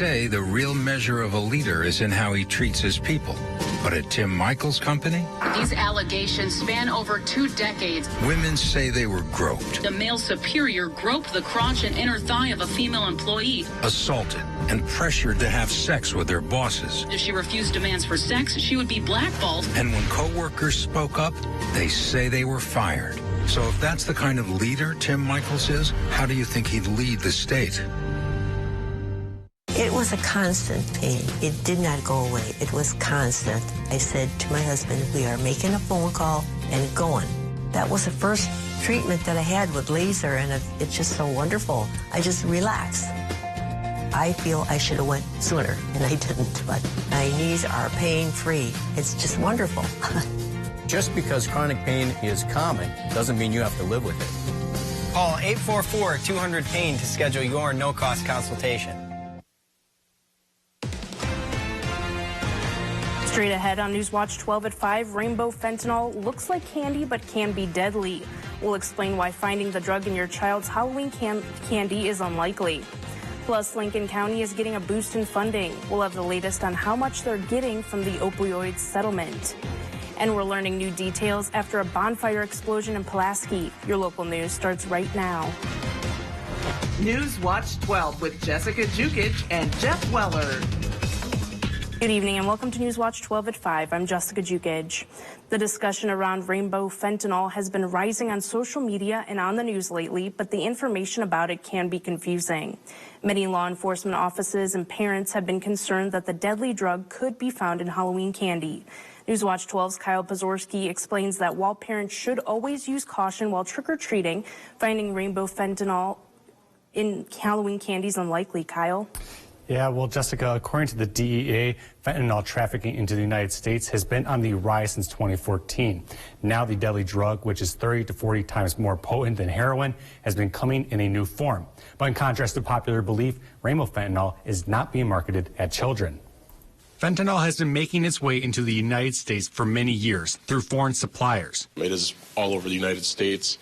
say the real measure of a leader is in how he treats his people. But at Tim Michael's company, these allegations span over 2 decades. Women say they were groped. The male superior groped the crotch and inner thigh of a female employee. Assaulted and pressured to have sex with their bosses. If she refused demands for sex, she would be blackballed. And when co-workers spoke up, they say they were fired. So if that's the kind of leader Tim Michaels is, how do you think he'd lead the state? It was a constant pain. It did not go away. It was constant. I said to my husband, we are making a phone call and going. That was the first treatment that I had with laser, and it's just so wonderful. I just relaxed. I feel I should have went sooner, and I didn't, but my knees are pain-free. It's just wonderful. Just because chronic pain is common doesn't mean you have to live with it. Call 844-200-PAIN to schedule your no-cost consultation. Straight ahead on Newswatch 12 at 5, rainbow fentanyl looks like candy but can be deadly. We'll explain why finding the drug in your child's Halloween candy is unlikely. Plus, Lincoln County is getting a boost in funding. We'll have the latest on how much they're getting from the opioid settlement. And we're learning new details after a bonfire explosion in Pulaski. Your local news starts right now. Newswatch 12 with Jessica Jukic and Jeff Weller. Good evening and welcome to Newswatch 12 at 5. I'm Jessica Jukic. The discussion around rainbow fentanyl has been rising on social media and on the news lately, but the information about it can be confusing. Many law enforcement offices and parents have been concerned that the deadly drug could be found in Halloween candy. Newswatch 12's Kyle Pazorski explains that while parents should always use caution while trick-or-treating, finding rainbow fentanyl in Halloween candy is unlikely. Kyle? Yeah, well, Jessica, according to the DEA, fentanyl trafficking into the United States has been on the rise since 2014. Now the deadly drug, which is 30 to 40 times more potent than heroin, has been coming in a new form. But in contrast to popular belief, rainbow fentanyl is not being marketed at children. Fentanyl has been making its way into the United States for many years through foreign suppliers. It is all over the United States.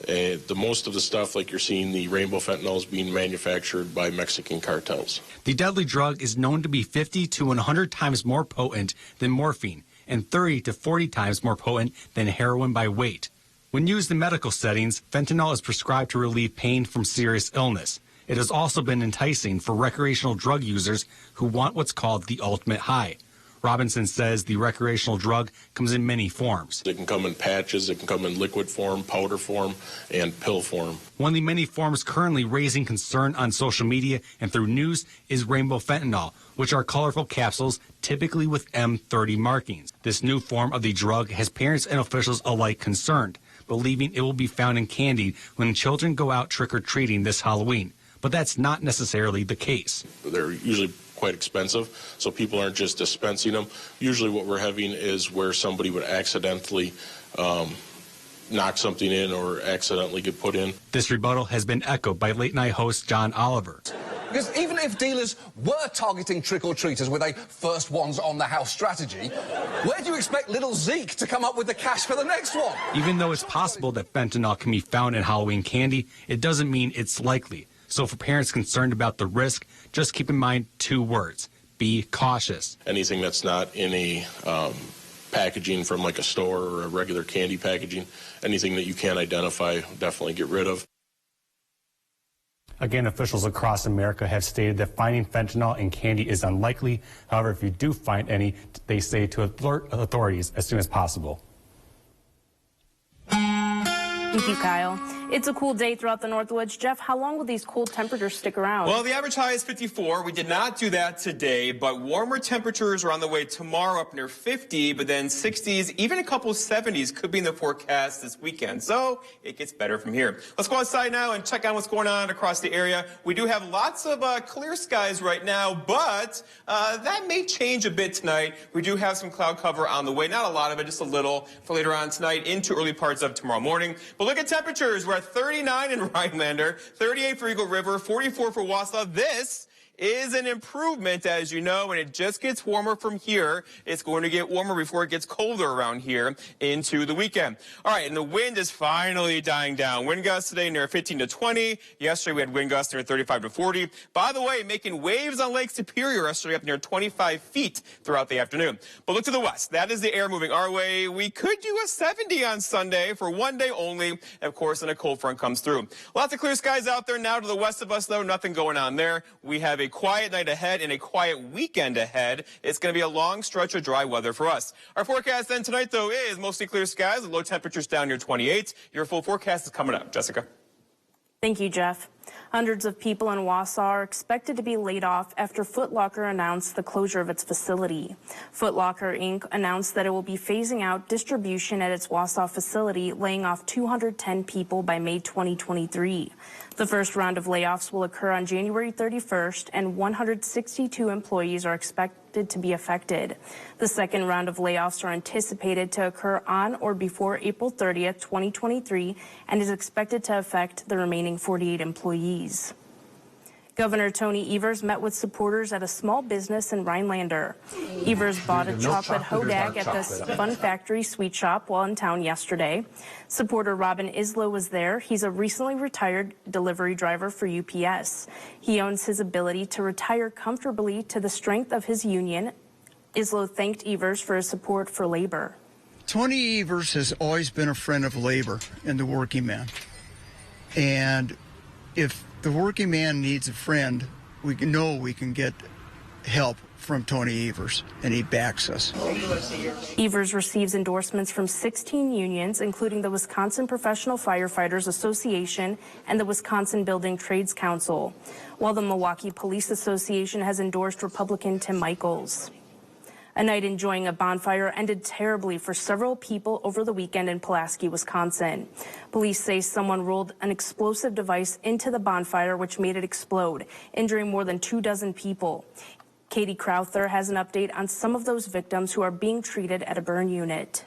The most of the stuff, like you're seeing, the rainbow fentanyl is being manufactured by Mexican cartels. The deadly drug is known to be 50 to 100 times more potent than morphine and 30 to 40 times more potent than heroin by weight. When used in medical settings, fentanyl is prescribed to relieve pain from serious illness. It has also been enticing for recreational drug users who want what's called the ultimate high. Robinson says the recreational drug comes in many forms. It can come in patches, it can come in liquid form, powder form, and pill form. One of the many forms currently raising concern on social media and through news is rainbow fentanyl, which are colorful capsules typically with M30 markings. This new form of the drug has parents and officials alike concerned, believing it will be found in candy when children go out trick-or-treating this Halloween. But that's not necessarily the case. They're usually quite expensive, so people aren't just dispensing them. Usually what we're having is where somebody would accidentally knock something in or accidentally get put in. This rebuttal has been echoed by late-night host John Oliver. Because even if dealers were targeting trick-or-treaters with a first ones on the house strategy, where do you expect little Zeke to come up with the cash for the next one? Even though it's possible that fentanyl can be found in Halloween candy, it doesn't mean it's likely. So for parents concerned about the risk, just keep in mind 2 words: be cautious. Anything that's not in a packaging from like a store or a regular candy packaging, anything that you can't identify, definitely get rid of. Again, officials across America have stated that finding fentanyl in candy is unlikely. However, if you do find any, they say to alert authorities as soon as possible. Thank you, Kyle. It's a cool day throughout the Northwoods. Jeff, how long will these cool temperatures stick around? Well, the average high is 54. We did not do that today, but warmer temperatures are on the way tomorrow, up near 50, but then 60s, even a couple 70s could be in the forecast this weekend. So it gets better from here. Let's go outside now and check out what's going on across the area. We do have lots of clear skies right now, but that may change a bit tonight. We do have some cloud cover on the way. Not a lot of it, just a little for later on tonight into early parts of tomorrow morning. But look at temperatures. We're at 39 in Rhinelander, 38 for Eagle River, 44 for Wausau. This is an improvement, as you know, and it just gets warmer from here. It's going to get warmer before it gets colder around here into the weekend. All right, and the wind is finally dying down. Wind gusts today near 15 to 20. Yesterday we had wind gusts near 35 to 40. By the way, making waves on Lake Superior yesterday up near 25 feet throughout the afternoon. But look to the west. That is the air moving our way. We could do a 70 on Sunday for one day only. And of course, then a cold front comes through. Lots of clear skies out there now to the west of us, though. Nothing going on there. We have a quiet night ahead and a quiet weekend ahead. It's going to be a long stretch of dry weather for us. Our forecast then tonight, though, is mostly clear skies with low temperatures down near 28. Your full forecast is coming up. Jessica. Thank you, Jeff. Hundreds of people in Wausau are expected to be laid off after Foot Locker announced the closure of its facility. Foot Locker, Inc. announced that it will be phasing out distribution at its Wausau facility, laying off 210 people by May 2023. The first round of layoffs will occur on January 31st, and 162 employees are expected to be affected. The second round of layoffs are anticipated to occur on or before April 30th, 2023, and is expected to affect the remaining 48 employees. Governor Tony Evers met with supporters at a small business in Rhinelander. Evers bought a chocolate hodag at this Fun Factory sweet shop while in town yesterday. Supporter Robin Islow was there. He's a recently retired delivery driver for UPS. He owns his ability to retire comfortably to the strength of his union. Islow thanked Evers for his support for labor. Tony Evers has always been a friend of labor and the working man. And if the working man needs a friend, we know we can get help from Tony Evers, and he backs us. Evers receives endorsements from 16 unions, including the Wisconsin Professional Firefighters Association and the Wisconsin Building Trades Council, while the Milwaukee Police Association has endorsed Republican Tim Michaels. A night enjoying a bonfire ended terribly for several people over the weekend in Pulaski, Wisconsin. Police say someone rolled an explosive device into the bonfire, which made it explode, injuring more than 24 people. Katie Crowther has an update on some of those victims who are being treated at a burn unit.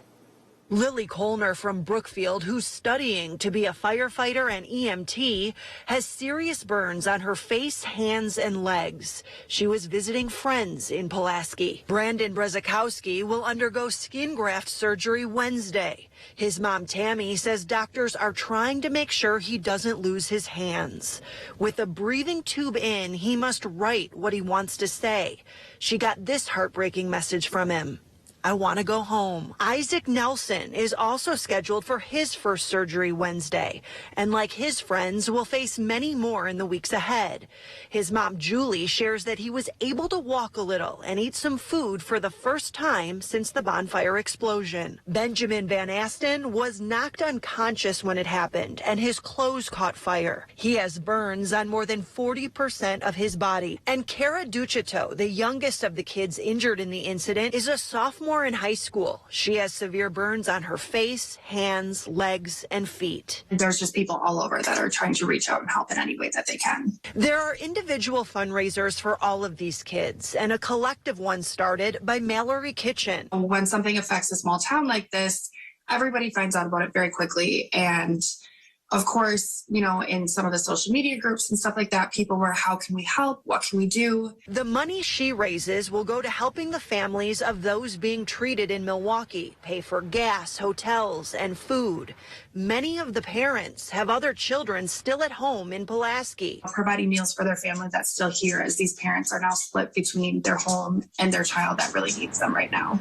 Lily Kolner from Brookfield, who's studying to be a firefighter and EMT, has serious burns on her face, hands, and legs. She was visiting friends in Pulaski. Brandon Brzezikowski will undergo skin graft surgery Wednesday. His mom, Tammy, says doctors are trying to make sure he doesn't lose his hands. With a breathing tube in, he must write what he wants to say. She got this heartbreaking message from him. I want to go home. Isaac Nelson is also scheduled for his first surgery Wednesday, and like his friends, will face many more in the weeks ahead. His mom, Julie, shares that he was able to walk a little and eat some food for the first time since the bonfire explosion. Benjamin Van Asten was knocked unconscious when it happened, and his clothes caught fire. He has burns on more than 40% of his body. And Kara Duchito, the youngest of the kids injured in the incident, is a sophomore in high school. She has severe burns on her face, hands, legs, and feet. There's just people all over that are trying to reach out and help in any way that they can. There are individual fundraisers for all of these kids, and a collective one started by Mallory Kitchen. When something affects a small town like this, everybody finds out about it very quickly. And of course, you know, in some of the social media groups and stuff like that, people were, how can we help? What can we do? The money she raises will go to helping the families of those being treated in Milwaukee, pay for gas, hotels, and food. Many of the parents have other children still at home in Pulaski. Providing meals for their family that's still here, as these parents are now split between their home and their child that really needs them right now.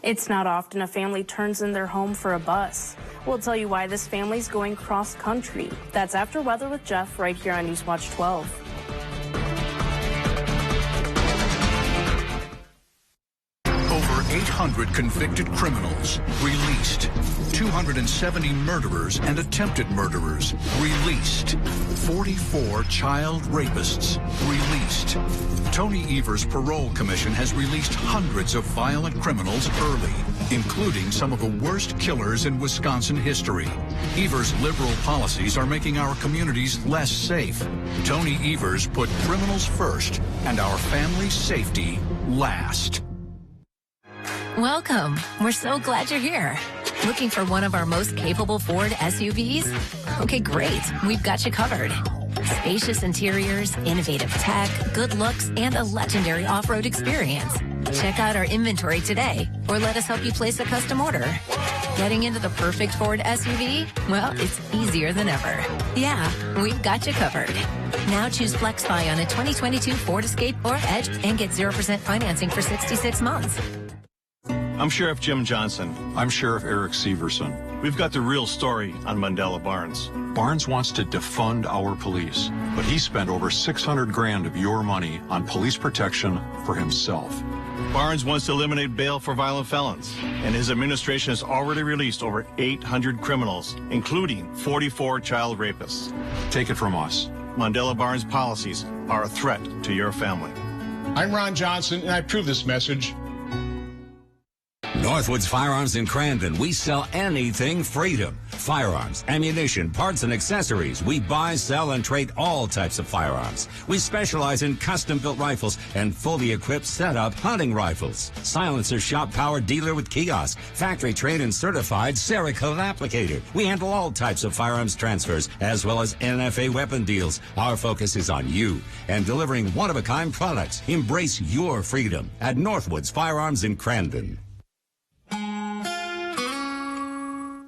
It's not often a family turns in their home for a bus. We'll tell you why this family's going cross country. That's After Weather with Jeff right here on Newswatch 12. Over 800 convicted criminals released. 270 murderers and attempted murderers released. 44 child rapists released. Tony Evers' parole commission has released hundreds of violent criminals early, including some of the worst killers in Wisconsin history. Evers' liberal policies are making our communities less safe. Tony Evers put criminals first and our family's safety last. Welcome. We're so glad you're here. Looking for one of our most capable Ford SUVs? Okay, great. We've got you covered. Spacious interiors, innovative tech, good looks, and a legendary off-road experience. Check out our inventory today or let us help you place a custom order. Getting into the perfect Ford SUV? Well, it's easier than ever. Yeah, we've got you covered. Now choose FlexBuy on a 2022 Ford Escape or Edge and get 0% financing for 66 months. I'm Sheriff Jim Johnson. I'm Sheriff Eric Severson. We've got the real story on Mandela Barnes. Barnes wants to defund our police, but he spent over 600 grand of your money on police protection for himself. Barnes wants to eliminate bail for violent felons, and his administration has already released over 800 criminals, including 44 child rapists. Take it from us. Mandela Barnes policies are a threat to your family. I'm Ron Johnson, and I approve this message. Northwoods Firearms in Crandon. We sell anything freedom. Firearms, ammunition, parts, and accessories. We buy, sell, and trade all types of firearms. We specialize in custom-built rifles and fully equipped setup hunting rifles. Silencer shop power dealer with kiosk. Factory trained and certified Cerakote applicator. We handle all types of firearms transfers as well as NFA weapon deals. Our focus is on you and delivering one-of-a-kind products. Embrace your freedom at Northwoods Firearms in Crandon.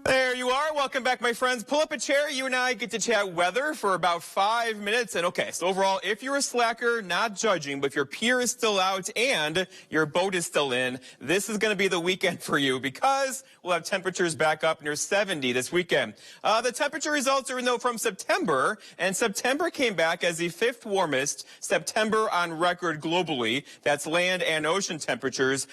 There you are. Welcome back, my friends. Pull up a chair. You and I get to chat weather for about 5 minutes. And okay, so overall, if you're a slacker, not judging, but if your pier is still out and your boat is still in, this is going to be the weekend for you because we'll have temperatures back up near 70 this weekend. The temperature results are though from September, and September came back as the 5th warmest September on record globally. That's land and ocean temperatures.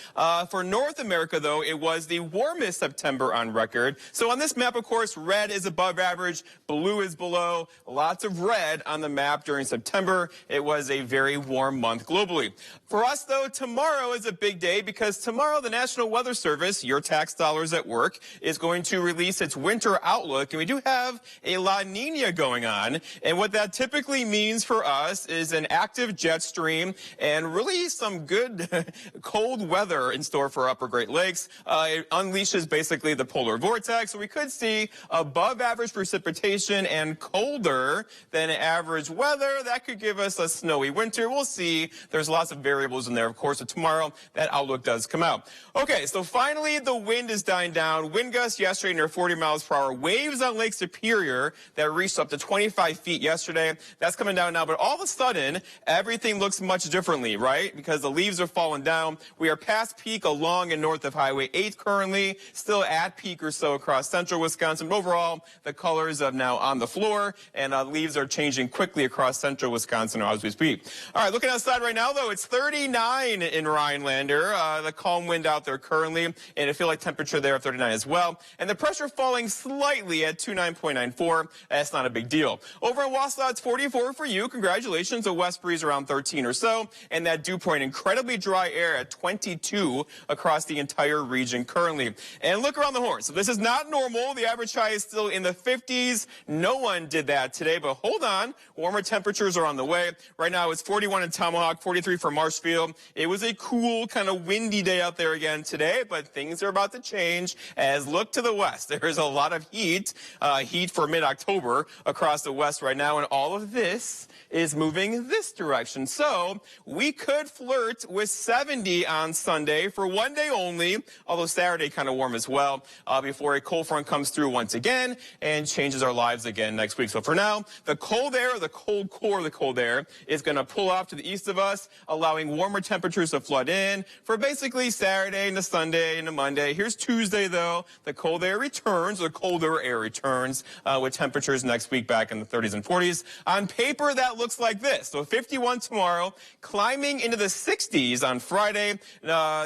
For North America, though, it was the warmest September on record. So on this map, of course, red is above average, blue is below. Lots of red on the map during September. It was a very warm month globally. For us, though, tomorrow is a big day because tomorrow the National Weather Service, your tax dollars at work, is going to release its winter outlook. And we do have a La Nina going on. And what that typically means for us is an active jet stream and really some good cold weather in store for Upper Great Lakes. It unleashes basically the polar vortex. So we could see above average precipitation and colder than average weather. That could give us a snowy winter. We'll see. There's lots of variables in there, of course. So tomorrow, that outlook does come out. Okay, so finally, the wind is dying down. Wind gusts yesterday near 40 miles per hour. Waves on Lake Superior that reached up to 25 feet yesterday. That's coming down now. But all of a sudden, everything looks much differently, right? Because the leaves are falling down. We are past peak along and north of Highway 8 currently. Still at peak or so across central Wisconsin. But overall, the colors are now on the floor, and leaves are changing quickly across central Wisconsin as we speak. All right, looking outside right now, though, it's 39 in Rhinelander. The calm wind out there currently, and I feel like temperature there at 39 as well. And the pressure falling slightly at 29.94. That's not a big deal. Over in Wausau, it's 44 for you. Congratulations. A west breeze around 13 or so, and that dew point, incredibly dry air at 22 across the entire region currently. And look around the horn. So this is not normal. The average high is still in the 50s. No one did that today, but hold on. Warmer temperatures are on the way. Right now it's 41 in Tomahawk, 43 for Marshfield. It was a cool, kind of windy day out there again today, but things are about to change as look to the west. There's a lot of heat for mid-October across the west right now, and all of this is moving this direction. So we could flirt with 70 on Sunday for one day only, although Saturday kind of warm as well, before a cold front comes through once again and changes our lives again next week. So for now, the cold air, the cold core of the cold air is going to pull off to the east of us, allowing warmer temperatures to flood in for basically Saturday into Sunday into Monday. Here's Tuesday, though. The cold air returns, the colder air returns, with temperatures next week back in the 30s and 40s. On paper, that looks like this. So 51 tomorrow, climbing into the 60s on Friday.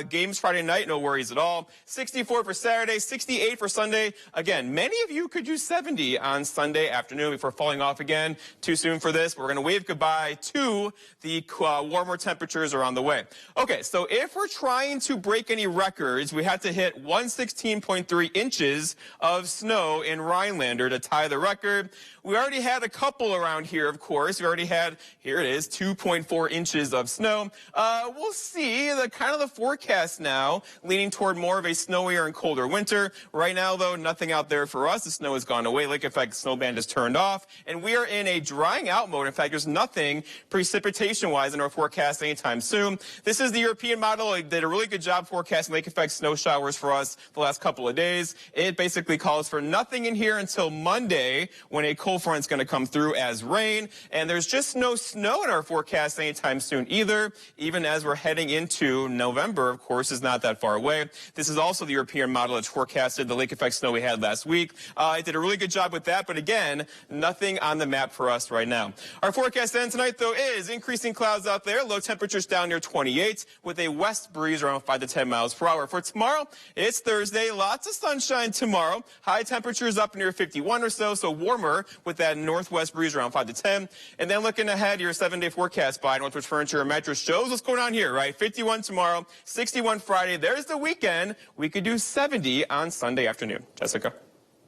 Games Friday night, no worries at all. 64 for Saturday, 68 for Sunday. Again, many of you could use 70 on Sunday afternoon before falling off again. Too soon for this. We're going to wave goodbye to the warmer temperatures are on the way. Okay, so if we're trying to break any records, we have to hit 116.3 inches of snow in Rhinelander to tie the record. We already had a couple around here, of course. We already had, here it is, 2.4 inches of snow. We'll see the kind of the forecast now, leaning toward more of a snowier and colder winter. Right now, though, nothing out there for for us, the snow has gone away. Lake effect snow band is turned off, and we are in a drying out mode. In fact, there's nothing precipitation-wise in our forecast anytime soon. This is the European model. It did a really good job forecasting lake effect snow showers for us the last couple of days. It basically calls for nothing in here until Monday, when a cold front's going to come through as rain. And there's just no snow in our forecast anytime soon either, even as we're heading into November, of course, is not that far away. This is also the European model that's forecasted the lake effect snow we had last week. It did a really good job with that, but again, nothing on the map for us right now. Our forecast then tonight, though, is increasing clouds out there, low temperatures down near 28, with a west breeze around 5 to 10 miles per hour. For tomorrow, it's Thursday, lots of sunshine tomorrow. High temperatures up near 51 or so warmer with that northwest breeze around 5 to 10. And then looking ahead, your 7-day forecast by Northwoods Furniture and Mattress shows what's going on here, right? 51 tomorrow, 61 Friday. There's the weekend. We could do 70 on Sunday afternoon. Jessica.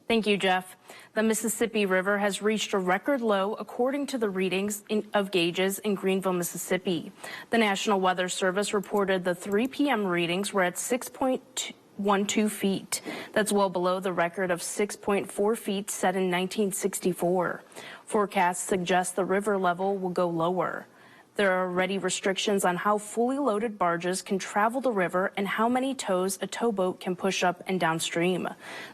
Thank you, Jeff. The Mississippi River has reached a record low according to the readings of gauges in Greenville, Mississippi. The National Weather Service reported the 3 p.m. readings were at 6.12 feet. That's well below the record of 6.4 feet set in 1964. Forecasts suggest the river level will go lower. There are already restrictions on how fully loaded barges can travel the river and how many tows a towboat can push up and downstream.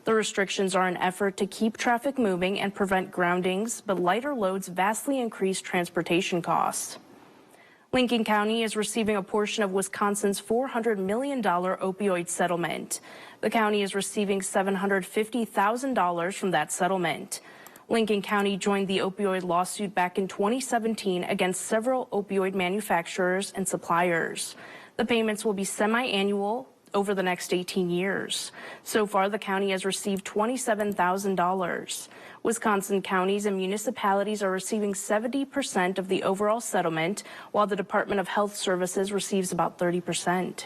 The restrictions are an effort to keep traffic moving and prevent groundings, but lighter loads vastly increase transportation costs. Lincoln County is receiving a portion of Wisconsin's $400 million opioid settlement. The county is receiving $750,000 from that settlement. Lincoln County joined the opioid lawsuit back in 2017 against several opioid manufacturers and suppliers. The payments will be semi-annual over the next 18 years. So far, the county has received $27,000. Wisconsin counties and municipalities are receiving 70% of the overall settlement, while the Department of Health Services receives about 30%.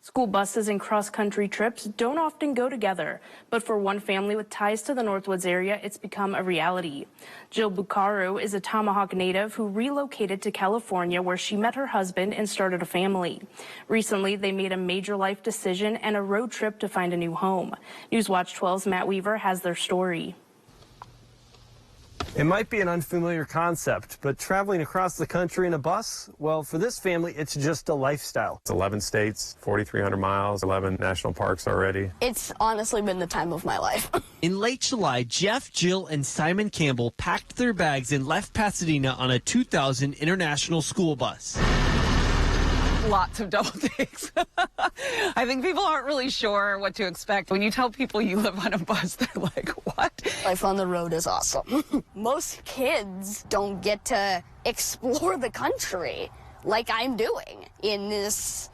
School buses and cross-country trips don't often go together, but for one family with ties to the Northwoods area, it's become a reality. Jill Bucaro is a Tomahawk native who relocated to California, where she met her husband and started a family. Recently, they made a major life decision and a road trip to find a new home. Newswatch 12's Matt Weaver has their story. It might be an unfamiliar concept, but traveling across the country in a bus, well, for this family, it's just a lifestyle. It's 11 states, 4,300 miles, 11 national parks already. It's honestly been the time of my life. In late July, Jeff, Jill, and Simon Campbell packed their bags and left Pasadena on a 2000 international school bus. Lots of double takes. I think people aren't really sure what to expect. When you tell people you live on a bus, they're like, what? Life on the road is awesome. Most kids don't get to explore the country like I'm doing in this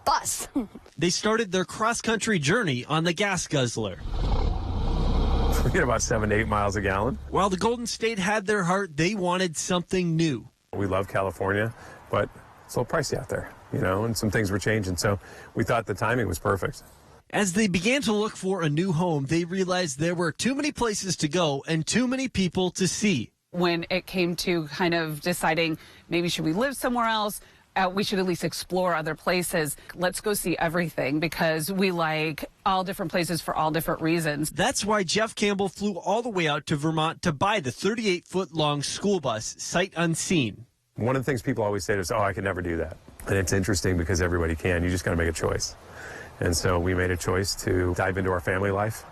bus. They started their cross-country journey on the gas guzzler. We get about 7 to 8 miles a gallon. While the Golden State had their heart, they wanted something new. We love California, but it's a little pricey out there, you know, and some things were changing, so we thought the timing was perfect. As they began to look for a new home, they realized there were too many places to go and too many people to see. When it came to kind of deciding maybe should we live somewhere else, we should at least explore other places. Let's go see everything because we like all different places for all different reasons. That's why Jeff Campbell flew all the way out to Vermont to buy the 38-foot-long school bus, sight unseen. One of the things people always say is, oh, I could never do that. And it's interesting because everybody can. You just got to make a choice. And so we made a choice to dive into our family life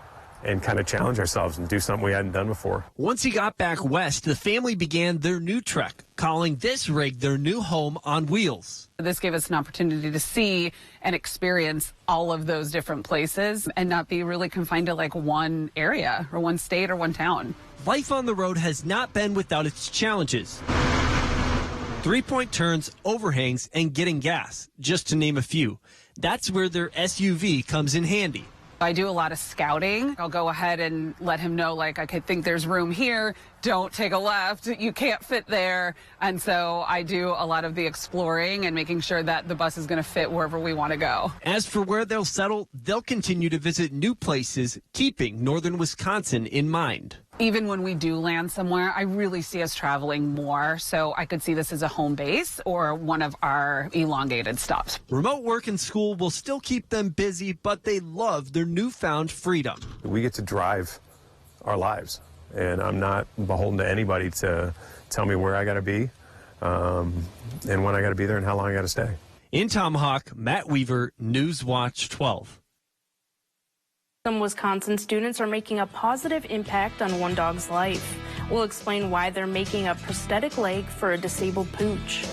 and kind of challenge ourselves and do something we hadn't done before. Once he got back west, the family began their new trek, calling this rig their new home on wheels. This gave us an opportunity to see and experience all of those different places and not be really confined to like one area or one state or one town. Life on the road has not been without its challenges. 3-point turns, overhangs, and getting gas, just to name a few. That's where their SUV comes in handy. I do a lot of scouting. I'll go ahead and let him know, like, I think there's room here. Don't take a left. You can't fit there. And so I do a lot of the exploring and making sure that the bus is going to fit wherever we want to go. As for where they'll settle, they'll continue to visit new places, keeping northern Wisconsin in mind. Even when we do land somewhere, I really see us traveling more. So I could see this as a home base or one of our elongated stops. Remote work and school will still keep them busy, but they love their newfound freedom. We get to drive our lives, and I'm not beholden to anybody to tell me where I got to be and when I got to be there and how long I got to stay. In Tomahawk, Matt Weaver, Newswatch 12. Some Wisconsin students are making a positive impact on one dog's life. We'll explain why they're making a prosthetic leg for a disabled pooch.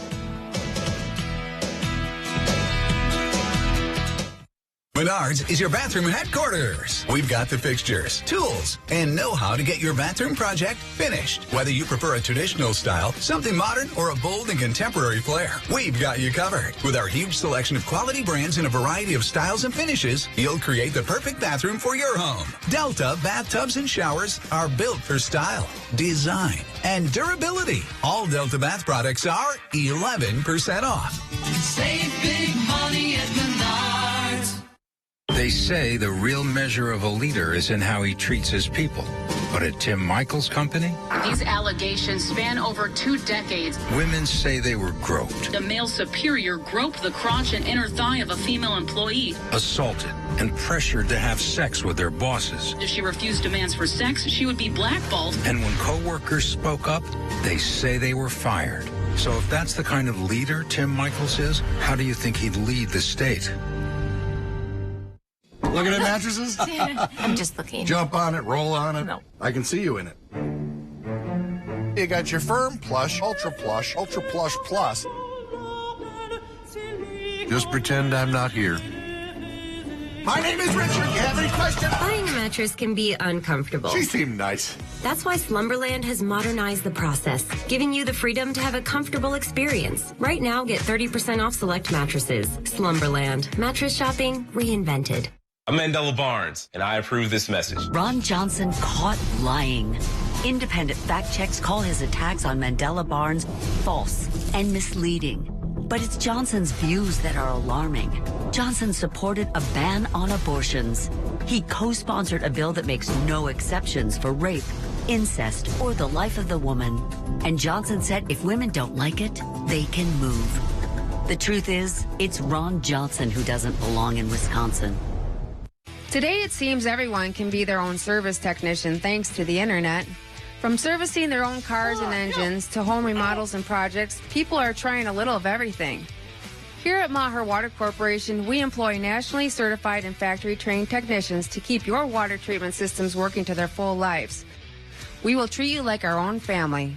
Menards is your bathroom headquarters. We've got the fixtures, tools, and know-how to get your bathroom project finished. Whether you prefer a traditional style, something modern, or a bold and contemporary flair, we've got you covered. With our huge selection of quality brands and a variety of styles and finishes, you'll create the perfect bathroom for your home. Delta bathtubs and showers are built for style, design, and durability. All Delta bath products are 11% off. Save big money at Menards. They say the real measure of a leader is in how he treats his people. But at Tim Michael's company, these allegations span over 2 decades. Women say they were groped, The male superior groped the crotch and inner thigh of a female employee. assaulted, and pressured to have sex with their bosses. If she refused demands for sex, she would be blackballed. And when coworkers spoke up, they say they were fired. So if that's the kind of leader Tim Michaels is, how do you think he'd lead the state? Looking at mattresses? I'm just looking. Jump on it, roll on it. No. I can see you in it. You got your firm, plush, ultra plush plus. Just pretend I'm not here. My name is Richard. You have any questions? Buying a mattress can be uncomfortable. She seemed nice. That's why Slumberland has modernized the process, giving you the freedom to have a comfortable experience. Right now, get 30% off select mattresses. Slumberland. Mattress shopping reinvented. I'm Mandela Barnes, and I approve this message. Ron Johnson caught lying. Independent fact checks call his attacks on Mandela Barnes false and misleading. But it's Johnson's views that are alarming. Johnson supported a ban on abortions. He co-sponsored a bill that makes no exceptions for rape, incest, or the life of the woman. And Johnson said if women don't like it, they can move. The truth is, it's Ron Johnson who doesn't belong in Wisconsin. Today, it seems everyone can be their own service technician thanks to the internet. From servicing their own cars and engines to home remodels and projects, people are trying a little of everything. Here at Maher Water Corporation, we employ nationally certified and factory-trained technicians to keep your water treatment systems working to their full lives. We will treat you like our own family.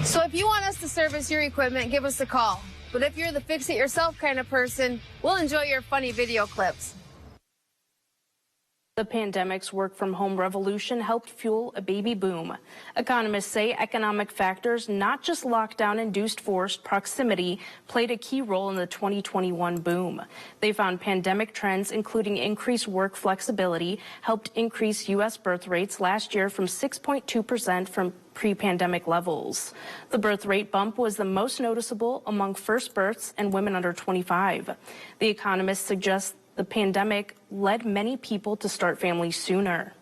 So if you want us to service your equipment, give us a call. But if you're the fix-it-yourself kind of person, we'll enjoy your funny video clips. The pandemic's work-from-home revolution helped fuel a baby boom. Economists say economic factors, not just lockdown-induced forced proximity, played a key role in the 2021 boom. They found pandemic trends, including increased work flexibility, helped increase U.S. birth rates last year from 6.2% from pre-pandemic levels. The birth rate bump was the most noticeable among first births and women under 25. The economists suggest the pandemic led many people to start families sooner.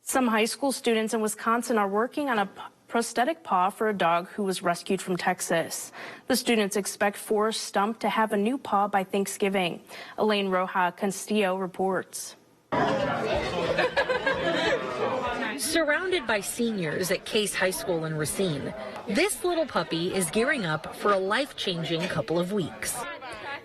Some high school students in Wisconsin are working on a prosthetic paw for a dog who was rescued from Texas. The students expect Forrest Stump to have a new paw by Thanksgiving. Elaine Roja Castillo reports. Surrounded by seniors at Case High School in Racine, this little puppy is gearing up for a life-changing couple of weeks.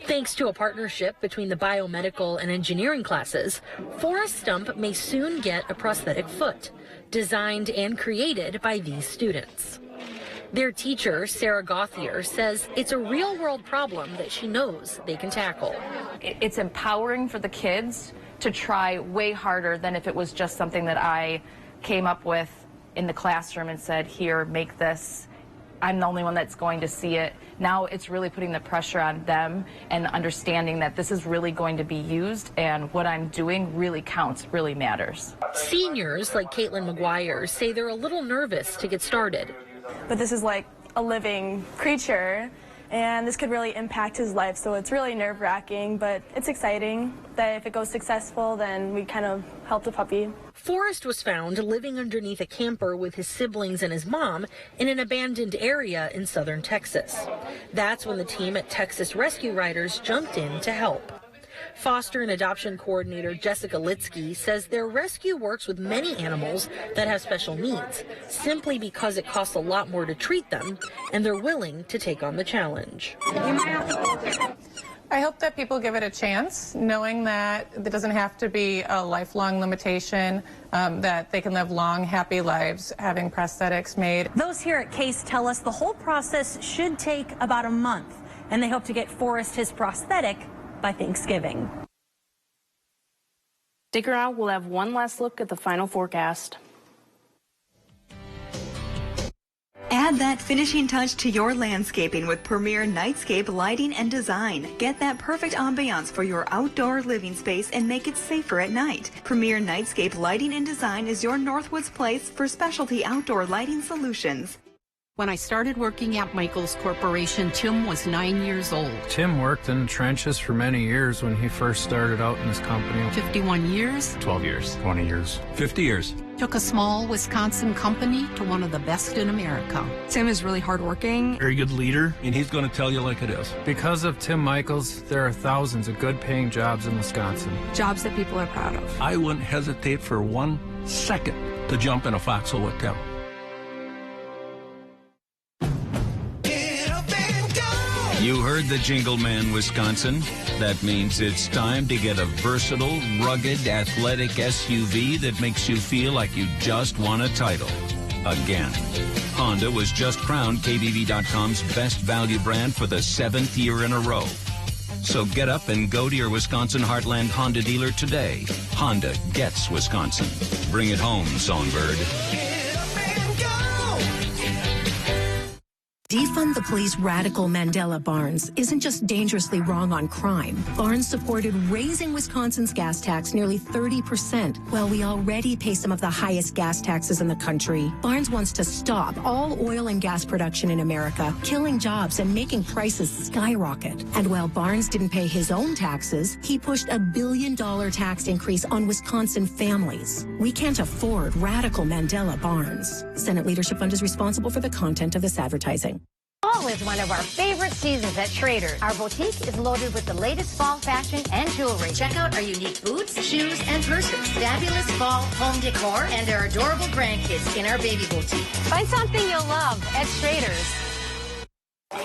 Thanks to a partnership between the biomedical and engineering classes, Forrest Stump may soon get a prosthetic foot, designed and created by these students. Their teacher, Sarah Gauthier, says it's a real-world problem that she knows they can tackle. It's empowering for the kids to try way harder than if it was just something that I came up with in the classroom and said, here, make this. I'm the only one that's going to see it. Now it's really putting the pressure on them and understanding that this is really going to be used and what I'm doing really counts, really matters. Seniors like Caitlin McGuire say they're a little nervous to get started. But this is like a living creature and this could really impact his life, so it's really nerve-wracking, but it's exciting that if it goes successful, then we kind of help the puppy. Forrest was found living underneath a camper with his siblings and his mom in an abandoned area in southern Texas. That's when the team at Texas Rescue Riders jumped in to help. Foster and adoption coordinator Jessica Litsky says their rescue works with many animals that have special needs, simply because it costs a lot more to treat them, and they're willing to take on the challenge. I hope that people give it a chance, knowing that it doesn't have to be a lifelong limitation, that they can live long, happy lives having prosthetics made. Those here at Case tell us the whole process should take about a month, and they hope to get Forrest his prosthetic by Thanksgiving. Stick around, we'll have one last look at the final forecast. Add that finishing touch to your landscaping with Premier Nightscape Lighting and Design. Get that perfect ambiance for your outdoor living space and make it safer at night. Premier Nightscape Lighting and Design is your Northwoods place for specialty outdoor lighting solutions. When I started working at Michaels Corporation, Tim was 9 years old. Tim worked in the trenches for many years when he first started out in this company. 51 years. 12 years. 20 years. 50 years. Took a small Wisconsin company to one of the best in America. Tim is really hardworking. Very good leader, and he's going to tell you like it is. Because of Tim Michaels, there are thousands of good-paying jobs in Wisconsin. Jobs that people are proud of. I wouldn't hesitate for 1 second to jump in a foxhole with Tim. You heard the Jingle Man, Wisconsin. That means it's time to get a versatile, rugged, athletic SUV that makes you feel like you just won a title. Again. Honda was just crowned KBB.com's best value brand for the 7th year in a row. So get up and go to your Wisconsin Heartland Honda dealer today. Honda gets Wisconsin. Bring it home, Songbird. Defund the Police radical Mandela Barnes isn't just dangerously wrong on crime. Barnes supported raising Wisconsin's gas tax nearly 30%, while we already pay some of the highest gas taxes in the country. Barnes wants to stop all oil and gas production in America, killing jobs and making prices skyrocket. And while Barnes didn't pay his own taxes, he pushed a $1 billion tax increase on Wisconsin families. We can't afford radical Mandela Barnes. Senate Leadership Fund is responsible for the content of this advertising. Fall is one of our favorite seasons at Trader's. Our boutique is loaded with the latest fall fashion and jewelry. Check out our unique boots, shoes, and purses, fabulous fall home decor, and our adorable grandkids in our baby boutique. Find something you'll love at Trader's.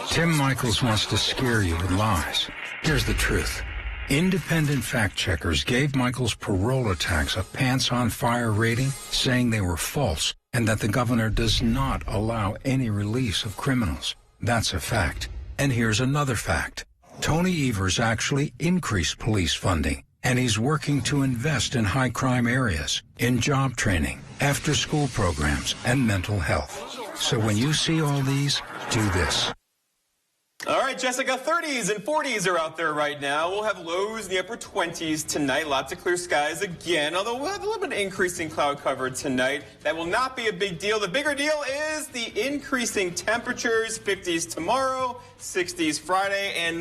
Tim Michaels wants to scare you with lies. Here's the truth. Independent fact checkers gave Michaels' parole attacks a pants-on-fire rating, saying they were false and that the governor does not allow any release of criminals. That's a fact. And here's another fact. Tony Evers actually increased police funding, and he's working to invest in high-crime areas, in job training, after-school programs, and mental health. So when you see all these, do this. All right, Jessica, 30s and 40s are out there right now. We'll have lows in the upper 20s tonight. Lots of clear skies again, although we'll have a little bit of increasing cloud cover tonight. That will not be a big deal. The bigger deal is the increasing temperatures. 50s tomorrow, 60s Friday, and